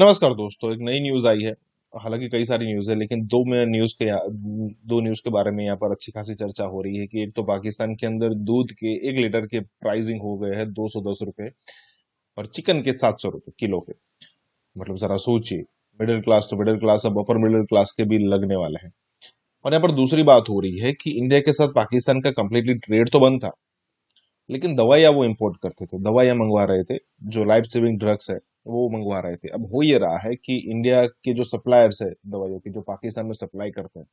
नमस्कार दोस्तों, एक नई न्यूज आई है। हालांकि कई सारी न्यूज है, लेकिन दो न्यूज के बारे में यहाँ पर अच्छी खासी चर्चा हो रही है कि एक तो पाकिस्तान के अंदर दूध के 1 लीटर के प्राइसिंग हो गए हैं 210 रुपए, और चिकन के 700 रुपए किलो के। मतलब जरा सोचिए, मिडिल क्लास तो मिडिल क्लास, अब अपर मिडिल क्लास के बिल लगने वाले हैं। और यहाँ पर दूसरी बात हो रही है कि इंडिया के साथ पाकिस्तान का कंप्लीटली ट्रेड तो बंद था, लेकिन दवाइयाँ वो इंपोर्ट करते थे, दवाइयाँ मंगवा रहे थे। जो लाइफ सेविंग ड्रग्स है वो मंगवा रहे थे। अब हो ये रहा है कि इंडिया के जो सप्लायर्स है दवाइयों की, जो पाकिस्तान में सप्लाई करते हैं,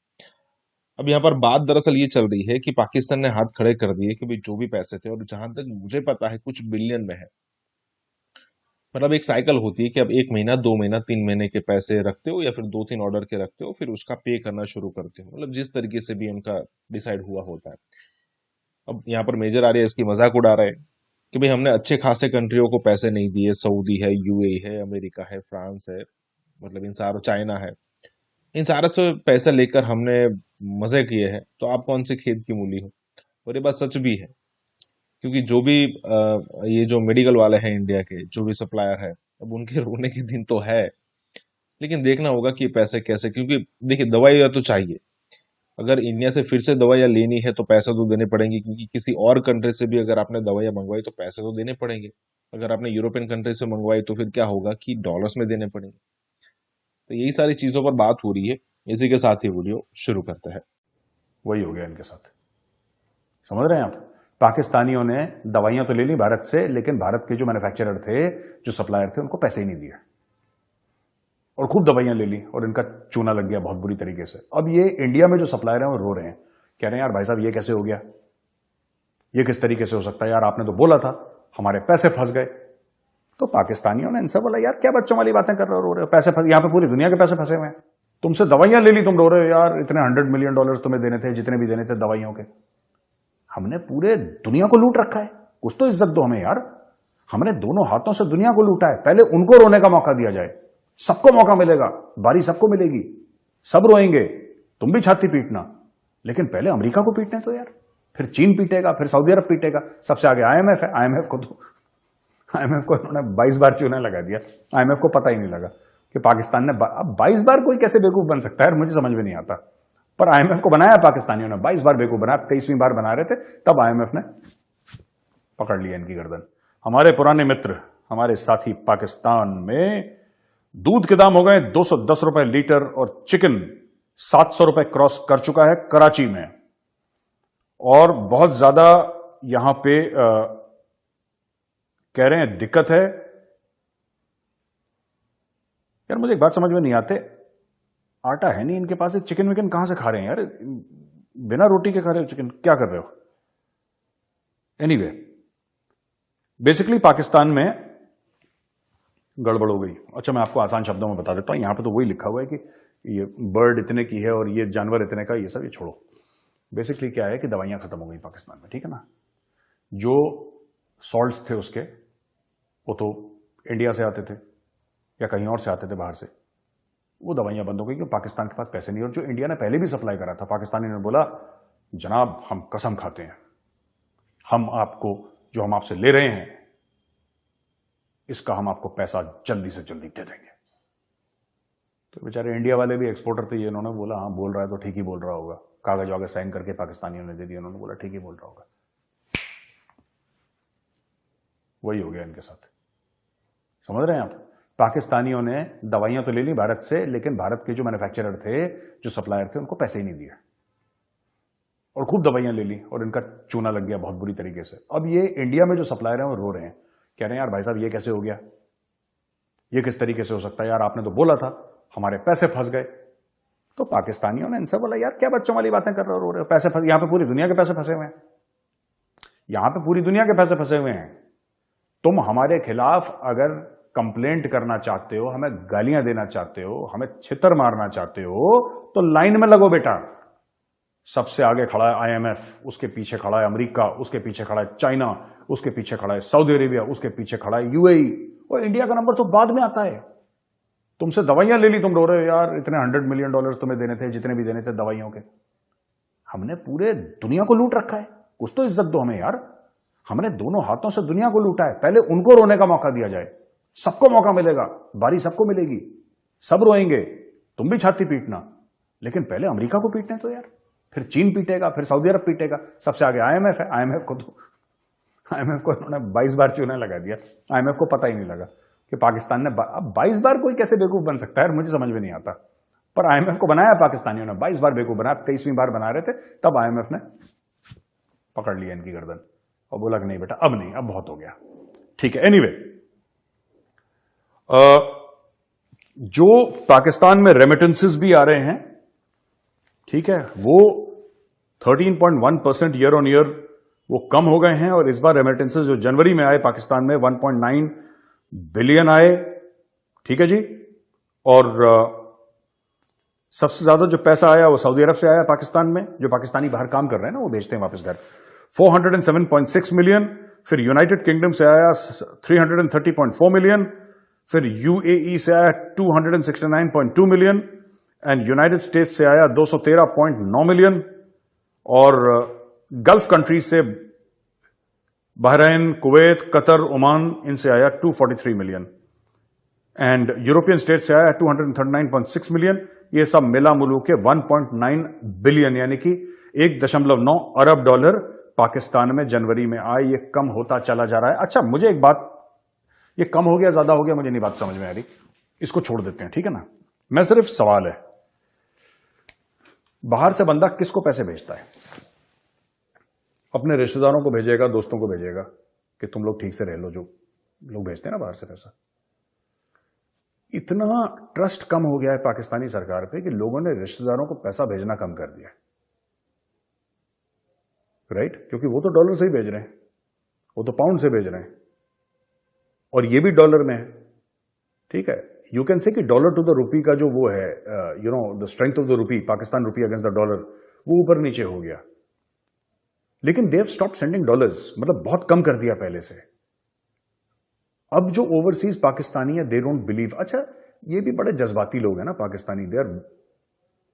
अब यहाँ पर बात दरअसल ये चल रही है कि पाकिस्तान ने हाथ खड़े कर दिए कि भाई जो भी पैसे थे, और जहां तक मुझे पता है कुछ बिलियन में है। मतलब एक साइकिल होती है कि अब 1 महीना, 2 महीना, 3 महीने के पैसे रखते हो, या फिर 2-3 ऑर्डर के रखते हो, फिर उसका पे करना शुरू करते हो। मतलब जिस तरीके से भी उनका डिसाइड हुआ होता है। अब यहाँ पर मेजर आ रही है, इसकी मजाक उड़ा रहे हैं कि भाई हमने अच्छे खासे कंट्रियों को पैसे नहीं दिए। सऊदी है, यूएई है, अमेरिका है, फ्रांस है, मतलब इन सारों, चाइना है, इन सारे से पैसे लेकर हमने मजे किए हैं, तो आप कौन से खेत की मूली हो। और ये बात सच भी है, क्योंकि जो भी ये जो मेडिकल वाले हैं इंडिया के, जो भी सप्लायर है, अब उनके रोने के दिन तो है। लेकिन देखना होगा कि ये पैसे कैसे, क्योंकि देखिए दवाई तो चाहिए। अगर इंडिया से फिर से दवाइयाँ लेनी है तो पैसे तो देने पड़ेंगे, क्योंकि किसी और कंट्री से भी अगर आपने दवाइयाँ मंगवाई तो पैसे तो देने पड़ेंगे। अगर आपने यूरोपियन कंट्री से मंगवाई तो फिर क्या होगा कि डॉलर्स में देने पड़ेंगे। तो यही सारी चीजों पर बात हो रही है। इसी के साथ ही वीडियो शुरू करते हैं। वही हो गया इनके साथ। समझ रहे हैं आप? पाकिस्तानियों ने दवाइयां तो ले ली भारत से, लेकिन भारत के जो मैन्युफैक्चरर थे, जो सप्लायर थे, उनको पैसे ही नहीं दिए और खूब दवाइयां ले ली और इनका चूना लग गया बहुत बुरी तरीके से। अब ये इंडिया में जो सप्लायर हैं वो रो रहे हैं, कह रहे हैं यार भाई साहब ये कैसे हो गया, ये किस तरीके से हो सकता है यार, आपने तो बोला था, हमारे पैसे फंस गए। तो पाकिस्तानियों ने इनसे बोला यार क्या बच्चों वाली बातें कर रहे हो, रो रहे हो, पैसे फंस, यहां पे पूरी दुनिया के पैसे फंसे हुए हैं। तुमसे दवाइयां ले ली, तुम रो रहे हो यार, इतने $100 मिलियन तुम्हें देने थे, जितने भी देने थे दवाइयों के। हमने पूरे दुनिया को लूट रखा है, कुछ तो इज्जत दो हमें यार। हमने दोनों हाथों से दुनिया को लूटा है, पहले उनको रोने का मौका दिया जाए। सबको मौका मिलेगा, बारी सबको मिलेगी, सब रोएंगे, तुम भी छाती पीटना, लेकिन पहले अमेरिका को पीटने तो यार, फिर चीन पीटेगा, फिर सऊदी अरब पीटेगा, सबसे आगे आईएमएफ है। आईएमएफ को इन्होंने 22 बार चूना लगा दिया। आईएमएफ को पता ही नहीं लगा कि पाकिस्तान ने, अब 22 बार कोई कैसे बेवकूफ बन सकता है, मुझे समझ में नहीं आता। पर आईएमएफ को बनाया पाकिस्तानियों ने, 22 बार बेवकूफ बनाया, 23वीं बार बना रहे थे, तब आईएमएफ ने पकड़ लिया इनकी गर्दन। हमारे पुराने मित्र, हमारे साथी पाकिस्तान में दूध के दाम हो गए 210 रुपए लीटर, और चिकन 700 रुपए क्रॉस कर चुका है कराची में। और बहुत ज्यादा यहां पे कह रहे हैं दिक्कत है। यार मुझे एक बात समझ में नहीं आते, आटा है नहीं इनके पास, चिकन विकन कहां से खा रहे हैं यार, बिना रोटी के खा रहे हो चिकन, क्या कर रहे हो। एनीवे, बेसिकली पाकिस्तान में गड़बड़ हो गई। अच्छा मैं आपको आसान शब्दों में बता देता हूं, यहां पे तो वही लिखा हुआ है कि ये बर्ड इतने की है और ये जानवर इतने का, ये सब ये छोड़ो। बेसिकली क्या है कि दवाइयां खत्म हो गई पाकिस्तान में, ठीक है ना। जो सॉल्ट्स थे उसके, वो तो इंडिया से आते थे या कहीं और से आते थे बाहर से, वो दवाइयां बंद हो गई क्योंकि पाकिस्तान के पास पैसे नहीं। और जो इंडिया ने पहले भी सप्लाई करा था, पाकिस्तानी ने बोला जनाब हम कसम खाते हैं, हम आपको, जो हम आपसे ले रहे हैं, इसका हम आपको पैसा जल्दी से जल्दी दे देंगे। तो बेचारे इंडिया वाले भी एक्सपोर्टर थे, ये इन्होंने बोला हाँ बोल रहा है तो ठीक ही बोल रहा होगा, कागज वागज साइन करके पाकिस्तानियों ने दे दिया, उन्होंने बोला ठीक ही बोल रहा होगा। वही हो गया इनके साथ। समझ रहे हैं आप? पाकिस्तानियों ने दवाइयां तो ले ली भारत से, लेकिन भारत के जो मैन्युफैक्चरर थे, जो सप्लायर थे, उनको पैसे ही नहीं दिए और खूब दवाइयां ले ली और इनका चूना लग गया बहुत बुरी तरीके से। अब ये इंडिया में जो सप्लायर हैं वो रो रहे हैं, कह रहे हैं यार भाई साहब ये कैसे हो गया, ये किस तरीके से हो सकता है यार, आपने तो बोला था, हमारे पैसे फंस गए। तो पाकिस्तानियों ने इनसे बोला यार क्या बच्चों वाली बातें कर रहे हो, रो रहे हो, पैसे फंस, यहां पे पूरी दुनिया के पैसे फंसे हुए हैं, यहां पे पूरी दुनिया के पैसे फंसे हुए हैं। तुम हमारे खिलाफ अगर कंप्लेंट करना चाहते हो, हमें गालियां देना चाहते हो, हमें छितर मारना चाहते हो, तो लाइन में लगो बेटा। सबसे आगे खड़ा है आईएमएफ, उसके पीछे खड़ा है अमेरिका, उसके पीछे खड़ा है चाइना, उसके पीछे खड़ा है सऊदी अरेबिया, उसके पीछे खड़ा है यूएई, और इंडिया का नंबर तो बाद में आता है। तुमसे दवाइयां ले ली, तुम रो रहे हो यार, इतने $100 मिलियन तुम्हें देने थे, जितने भी देने थे दवाइयों के। हमने पूरे दुनिया को लूट रखा है, कुछ तो इज्जत दो हमें यार। हमने दोनों हाथों से दुनिया को लूटा है, पहले उनको रोने का मौका दिया जाए, सबको मौका मिलेगा, बारी सबको मिलेगी, सब रोएंगे, तुम भी छाती पीटना, लेकिन पहले अमेरिका को पीटने तो यार, फिर चीन पीटेगा, फिर सऊदी अरब पीटेगा, सबसे आगे आईएमएफ है। आईएमएफ को इन्होंने 22 बार चूना लगा दिया। आईएमएफ को पता ही नहीं लगा कि पाकिस्तान ने, अब 22 बार कोई कैसे बेवकूफ बन सकता है, मुझे समझ में नहीं आता। पर आईएमएफ को बनाया पाकिस्तानियों ने, 22 बार बेवकूफ बनाया। 23वीं बार बना रहे थे तब आईएमएफ ने पकड़ लिया इनकी गर्दन और बोला कि नहीं बेटा, अब नहीं, अब बहुत हो गया। ठीक है, एनीवे, जो पाकिस्तान में रेमिटेंसेस भी आ रहे हैं, ठीक है, वो 13.1% ईयर ऑन ईयर वो कम हो गए हैं। और इस बार रेमिटेंसेस जो जनवरी में आए पाकिस्तान में 1.9 बिलियन आए, ठीक है जी। और सबसे ज्यादा जो पैसा आया वो सऊदी अरब से आया पाकिस्तान में, जो पाकिस्तानी बाहर काम कर रहे हैं ना, वो भेजते हैं वापस घर, 407.6 मिलियन। फिर यूनाइटेड किंगडम से आया 330.4 मिलियन। फिर यूएई से आया 269.2 मिलियन एंड यूनाइटेड स्टेट्स से आया 213.9 मिलियन। और गल्फ कंट्रीज से बहरीन, कुवैत, कतर, ओमान, इनसे आया 243 मिलियन एंड यूरोपियन स्टेट से आया 239.6 मिलियन। ये सब मिला मुलू के 1.9 बिलियन यानी कि 1.9 अरब डॉलर पाकिस्तान में जनवरी में आए। ये कम होता चला जा रहा है। अच्छा, मुझे एक बात, ये कम हो गया ज्यादा हो गया मुझे नहीं बात समझ में आ रही, इसको छोड़ देते हैं, ठीक है ना। मैं सिर्फ सवाल है, बाहर से बंदा किसको पैसे भेजता है? अपने रिश्तेदारों को भेजेगा, दोस्तों को भेजेगा कि तुम लोग ठीक से रह लो, जो लोग भेजते हैं ना बाहर से पैसा। इतना ट्रस्ट कम हो गया है पाकिस्तानी सरकार पे कि लोगों ने रिश्तेदारों को पैसा भेजना कम कर दिया, राइट? क्योंकि वो तो डॉलर से ही भेज रहे हैं, वो तो पाउंड से भेज रहे हैं और ये भी डॉलर में है, ठीक है। यू कैन से कि डॉलर टू द रुपी का जो वो है, you know, the strength of the rupee, Pakistan rupee against the dollar, वो ऊपर नीचे हो गया। लेकिन देव स्टॉप सेंडिंग डॉलर्स, मतलब बहुत कम कर दिया पहले से। अब जो ओवरसीज पाकिस्तानी है, दे डोंट बिलीव। अच्छा, ये भी बड़े जज्बाती लोग हैं ना पाकिस्तानी, देर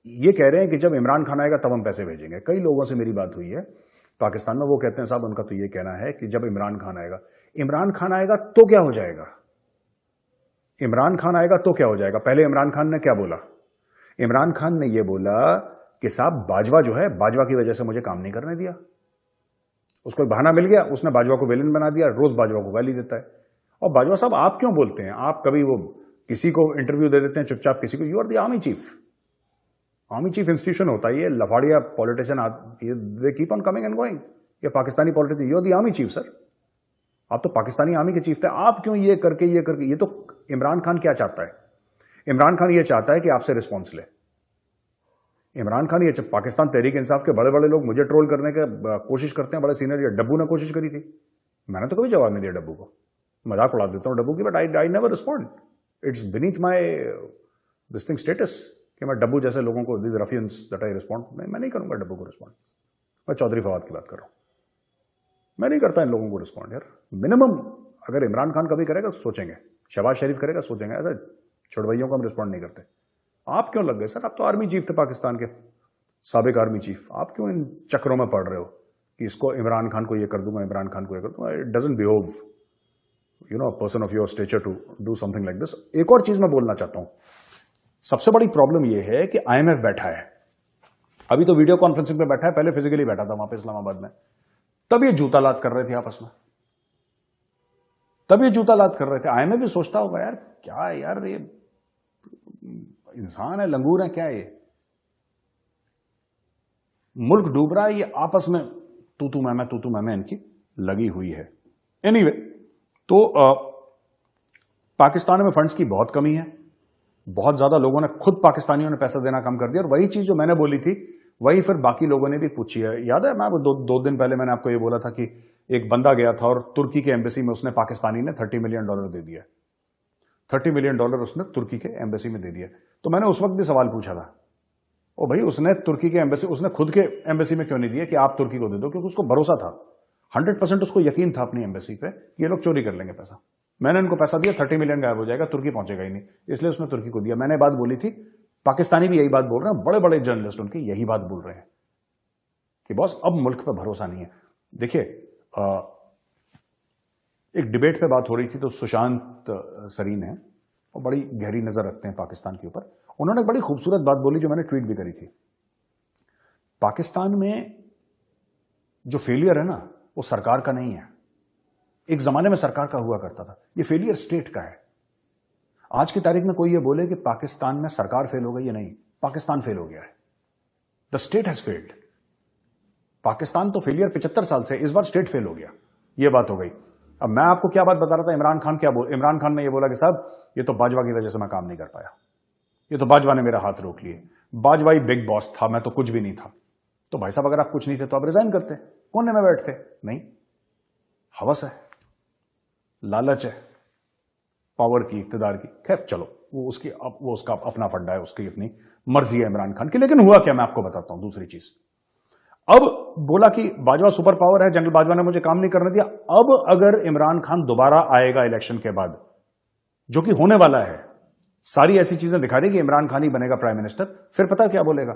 ये कह रहे हैं कि जब इमरान खान आएगा तब हम पैसे भेजेंगे। कई लोगों से मेरी बात हुई है पाकिस्तान में, वो कहते हैं साहब उनका तो ये कहना है कि जब इमरान खान आएगा। इमरान खान आएगा तो क्या हो जाएगा? इमरान खान आएगा तो क्या हो जाएगा? पहले इमरान खान ने क्या बोला? इमरान खान ने यह बोला कि साहब बाजवा जो है, बाजवा की वजह से मुझे काम नहीं करने दिया। उसको एक बहाना मिल गया, उसने बाजवा को विलेन बना दिया, रोज बाजवा को गाली देता है। और बाजवा साहब आप क्यों बोलते हैं? आप कभी वो किसी को इंटरव्यू दे देते हैं चुपचाप, किसी को, you are the army chief. Army chief institution होता है, ये लफाड़िया politician they keep on coming and going. ये Pakistani politician, you are the army chief sir, आप तो पाकिस्तानी आर्मी के चीफ थे। आप क्यों ये करके ये तो इमरान खान क्या चाहता है? इमरान खान ये चाहता है कि आपसे रिस्पॉन्स ले। इमरान खान ये, पाकिस्तान तहरीक इंसाफ के बड़े बड़े लोग मुझे ट्रोल करने के कोशिश करते हैं, बड़े सीनियर, ये डब्बू ने कोशिश करी थी, मैंने तो कभी जवाब नहीं दिया डब्बू को, मजाक उड़ा देता हूं डब्बू की, but I never respond. It's beneath my this thing status कि मैं डब्बू जैसे लोगों को, दिस रफियंस दैट आई रिस्पॉन्ड, मैं नहीं करूंगा डब्बू को रिस्पॉन्ड। मैं चौधरी फवाद की बात कर रहा हूं, मैं नहीं करता इन लोगों को रिस्पॉन्ड यार। मिनिमम अगर इमरान खान कभी करेगा तो सोचेंगे, शहबाज शरीफ करेगा सोचेंगे, ऐसा छोड़वैयों को हम रिस्पॉन्ड नहीं करते। आप क्यों लग गए सर? आप तो आर्मी चीफ थे पाकिस्तान के, साबिक आर्मी चीफ, आप क्यों इन चक्रों में पड़ रहे हो कि इसको इमरान खान को ये कर दूंगा, इमरान खान को ये कर दूंगा? It doesn't behave, you know, a person of your stature to do something like this. एक और चीज मैं बोलना चाहता हूं, सबसे बड़ी प्रॉब्लम यह है कि आईएमएफ बैठा है, अभी तो वीडियो कॉन्फ्रेंसिंग पे बैठा है, पहले फिजिकली बैठा था वहां पे इस्लामाबाद में। तब ये जूता लात कर रहे थे आपस में, तब ये जूता लात कर रहे थे। आईएमएफ भी सोचता होगा यार, क्या यार, ये इंसान है, लंगूर है क्या? ये मुल्क डूब रहा है, ये आपस में तू मैं इनकी लगी हुई है। एनीवे, तो पाकिस्तान में फंड्स की बहुत कमी है, बहुत ज्यादा लोगों ने, खुद पाकिस्तानियों ने पैसा देना कम कर दिया। और वही चीज जो मैंने बोली थी वही फिर बाकी लोगों ने भी पूछी है। याद है, मैं दो दिन पहले मैंने आपको ये बोला था कि एक बंदा गया था और तुर्की के एम्बेसी में उसने, पाकिस्तानी ने $30 मिलियन दे दिया। $30 मिलियन उसने तुर्की के एम्बेसी में दे दिया। तो मैंने उस वक्त भी सवाल पूछा था, ओ भाई, उसने तुर्की के एम्बेसी, उसने खुद के एम्बेसी में क्यों नहीं दिया कि आप तुर्की को दे दो? क्योंकि उसको भरोसा था, 100% उसको यकीन था अपनी एम्बेसी पे कि ये लोग चोरी कर लेंगे पैसा। मैंने इनको पैसा दिया, $30 मिलियन गायब हो जाएगा, तुर्की पहुंचेगा ही नहीं, इसलिए उसने तुर्की को दिया। मैंने बात बोली थी, पाकिस्तानी भी यही बात बोल रहे हैं, बड़े बड़े जर्नलिस्ट उनकी यही बात बोल रहे हैं कि बॉस अब मुल्क पे भरोसा नहीं है। देखिए, एक डिबेट पे बात हो रही थी तो सुशांत सरीन है और बड़ी गहरी नजर रखते हैं पाकिस्तान के ऊपर। उन्होंने एक बड़ी खूबसूरत बात बोली जो मैंने ट्वीट भी करी थी। पाकिस्तान में जो फेलियर है ना वो सरकार का नहीं है। एक जमाने में सरकार का हुआ करता था, ये फेलियर स्टेट का है। आज की तारीख में कोई ये बोले कि पाकिस्तान में सरकार फेल हो गई, या नहीं, पाकिस्तान फेल हो गया है। The state has failed. Pakistan तो फेलियर 75 साल से, इस बार स्टेट फेल हो गया, ये बात हो गई। अब मैं आपको क्या बात बता रहा था, इमरान खान ने ये बोला कि साहब ये तो बाजवा की वजह से मैं काम नहीं कर पाया, ये तो बाजवा ने मेरा हाथ रोक लिए, बाजवा ही बिग बॉस था, मैं तो कुछ भी नहीं था। तो भाई साहब अगर आप कुछ नहीं थे तो आप रिजाइन करते, कोने में बैठते। नहीं, हवस है, लालच है पावर की, इक्तदार की। खैर चलो, वो उसका अपना फंडा है, उसकी अपनी मर्जी है इमरान खान की। लेकिन हुआ क्या, मैं आपको बताता हूं दूसरी चीज। अब बोला कि बाजवा सुपर पावर है, जनरल बाजवा ने मुझे काम नहीं करने दिया। अब अगर इमरान खान दोबारा आएगा इलेक्शन के बाद, जो कि होने वाला है, सारी ऐसी चीजें दिखा रही कि इमरान खान ही बनेगा प्राइम मिनिस्टर, फिर पता क्या बोलेगा,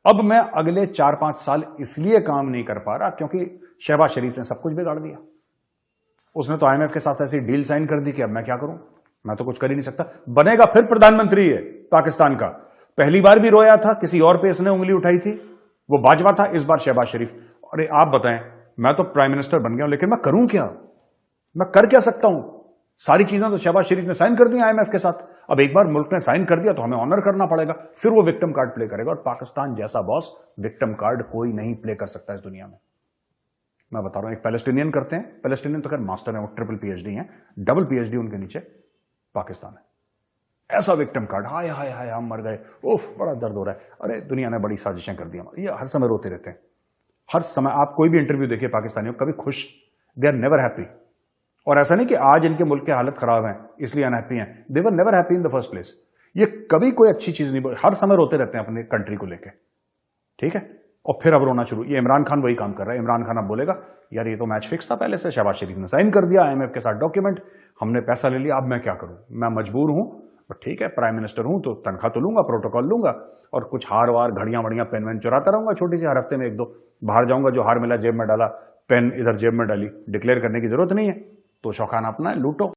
अब मैं अगले 4-5 साल इसलिए काम नहीं कर पा रहा क्योंकि शहबाज शरीफ ने सब कुछ बिगाड़ दिया। उसने तो IMF के साथ ऐसी डील साइन कर दी कि अब मैं क्या करूं, मैं तो कुछ कर ही नहीं सकता। बनेगा फिर प्रधानमंत्री है पाकिस्तान का। पहली बार भी रोया था, किसी और पे इसने उंगली उठाई थी, वो बाजवा था, इस बार शहबाज शरीफ। अरे आप बताएं, मैं तो प्राइम मिनिस्टर बन गया हूं, लेकिन मैं करूं क्या, मैं कर क्या सकता हूं? सारी चीजें तो शहबाज शरीफ ने साइन कर दी IMF के साथ। अब एक बार मुल्क ने साइन कर दिया तो हमें ऑनर करना पड़ेगा, फिर वो विक्टिम कार्ड प्ले करेगा। और पाकिस्तान जैसा बॉस विक्टिम कार्ड कोई नहीं प्ले कर सकता इस दुनिया में। मैं बता रहा हूं, एक पैलेस्टीनियन करते हैं, पैलेस्टीनियन तो खैर मास्टर है, वो ट्रिपल PhD हैं, डबल PhD उनके नीचे पाकिस्तान है। ऐसा विक्टिम कार्ड, हाय हाय हाय हम मर गए, उफ बड़ा दर्द हो रहा है, अरे दुनिया ने बड़ी साजिशें कर दी हमारी। ये हर समय रोते रहते हैं, हर समय। आप कोई भी इंटरव्यू देखिए पाकिस्तानियों, कभी खुश, दे आर नेवर हैप्पी। और ऐसा नहीं कि आज इनके मुल्क की हालत खराब है इसलिए अनहैप्पी हैं, they were never happy in the first place. ये कभी कोई अच्छी चीज नहीं, हर समय रोते रहते हैं अपने कंट्री को लेके, ठीक है। और फिर अब रोना शुरू, ये इमरान खान वही काम कर रहा है। इमरान खान अब बोलेगा यार ये तो मैच फिक्स था पहले से, शहबाज शरीफ ने साइन कर दिया IMF के साथ डॉक्यूमेंट, हमने पैसा ले लिया, अब मैं क्या करूं, मैं मजबूर हूं। तो ठीक है, प्राइम मिनिस्टर हूं तो तनख्वाह तो लूंगा, प्रोटोकॉल लूंगा, और कुछ हार वार घड़ियां वड़ियां पेन वेन चुराता रहूंगा छोटी सी, हर हफ्ते में 1-2 बाहर जाऊंगा, जो हार मिला जेब में डाला, पेन इधर जेब में डाली, डिक्लेयर करने की जरूरत नहीं है। तो शौकान अपना है, लूटो।